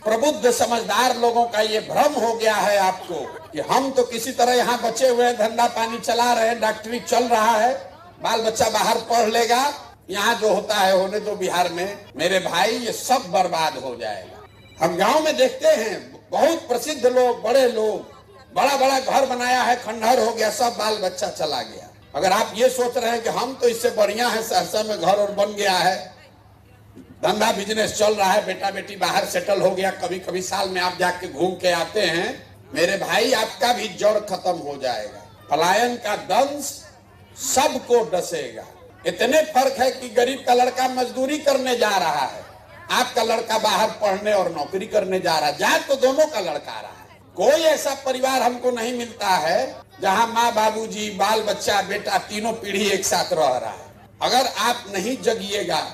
प्रबुद्ध समझदार लोगों का ये भ्रम हो गया है आपको कि हम तो किसी तरह यहाँ बचे हुए धंधा पानी चला रहे हैं, डॉक्टरी चल रहा है, बाल बच्चा बाहर पढ़ लेगा, यहाँ जो होता है होने दो बिहार में। मेरे भाई ये सब बर्बाद हो जाएगा। हम गांव में देखते हैं बहुत प्रसिद्ध लोग, बड़े लोग, बड़ा बड़ा घर बनाया है, खंडहर हो गया, सब बाल बच्चा चला गया। अगर आप ये सोच रहे हैं कि हम तो इससे बढ़िया है, सहरसा में घर और बन गया है, धंधा बिजनेस चल रहा है, बेटा बेटी बाहर सेटल हो गया, कभी कभी साल में आप जाके घूम के आते हैं, मेरे भाई आपका भी जड़ खत्म हो जाएगा। पलायन का दंश सबको डसेगा। इतने फर्क है कि गरीब का लड़का मजदूरी करने जा रहा है, आपका लड़का बाहर पढ़ने और नौकरी करने जा रहा है, जा तो दोनों का लड़का रहा है। कोई ऐसा परिवार हमको नहीं मिलता है जहां माँ बाबूजी, बाल बच्चा, बेटा तीनों पीढ़ी एक साथ रह रहा है। अगर आप नहीं जगिएगा,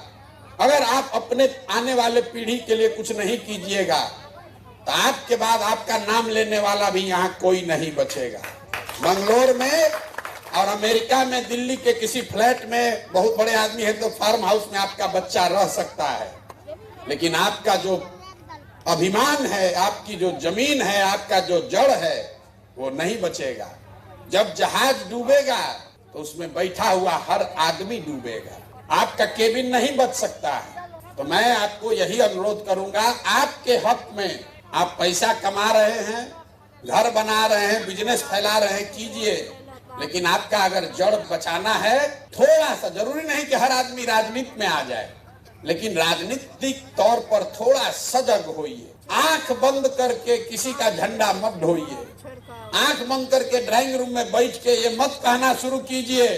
अगर आप अपने आने वाले पीढ़ी के लिए कुछ नहीं कीजिएगा तो आपके बाद आपका नाम लेने वाला भी यहाँ कोई नहीं बचेगा। बंगलोर में और अमेरिका में, दिल्ली के किसी फ्लैट में बहुत बड़े आदमी है तो फार्म हाउस में आपका बच्चा रह सकता है, लेकिन आपका जो अभिमान है, आपकी जो जमीन है, आपका जो जड़ है, वो नहीं बचेगा। जब जहाज डूबेगा तो उसमें बैठा हुआ हर आदमी डूबेगा, आपका केबिन नहीं बच सकता है। तो मैं आपको यही अनुरोध करूंगा, आपके हक में आप पैसा कमा रहे हैं, घर बना रहे हैं, बिजनेस फैला रहे हैं, कीजिए, लेकिन आपका अगर जड़ बचाना है, थोड़ा सा, जरूरी नहीं कि हर आदमी राजनीति में आ जाए, लेकिन राजनीतिक तौर पर थोड़ा सजग होइए। आंख बंद करके किसी का झंडा मत ढोइए, आंख बंद करके ड्राइंग रूम में बैठ के ये मत कहना शुरू कीजिए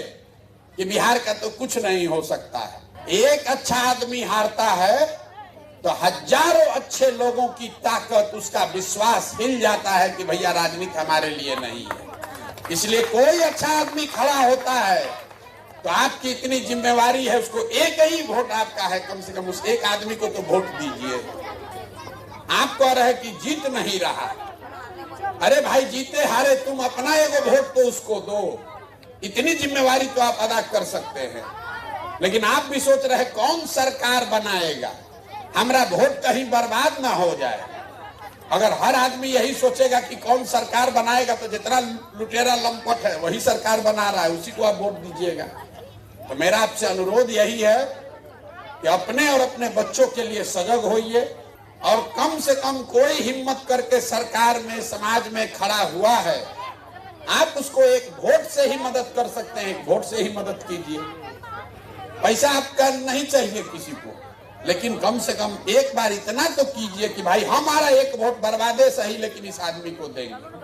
कि बिहार का तो कुछ नहीं हो सकता है। एक अच्छा आदमी हारता है तो हजारों अच्छे लोगों की ताकत, उसका विश्वास हिल जाता है कि भैया राजनीति हमारे लिए नहीं है। इसलिए कोई अच्छा आदमी खड़ा होता है तो आपकी इतनी जिम्मेवारी है, उसको एक ही वोट आपका है, कम से कम उस एक आदमी को तो वोट दीजिए। आप कह रहे कि जीत नहीं रहा, अरे भाई जीते हारे तुम अपना एगो वोट तो उसको दो, इतनी जिम्मेवारी तो आप अदा कर सकते हैं। लेकिन आप भी सोच रहे कौन सरकार बनाएगा, हमारा वोट कहीं बर्बाद ना हो जाए। अगर हर आदमी यही सोचेगा कि कौन सरकार बनाएगा तो जितना लुटेरा लंपट है वही सरकार बना रहा है, उसी को आप वोट दीजिएगा। तो मेरा आपसे अनुरोध यही है कि अपने और अपने बच्चों के लिए सजग होइए और कम से कम कोई हिम्मत करके सरकार में, समाज में खड़ा हुआ है, आप उसको एक वोट से ही मदद कर सकते हैं, एक वोट से ही मदद कीजिए। पैसा आपका नहीं चाहिए किसी को, लेकिन कम से कम एक बार इतना तो कीजिए कि भाई हमारा एक वोट बर्बादे सही लेकिन इस आदमी को देंगे।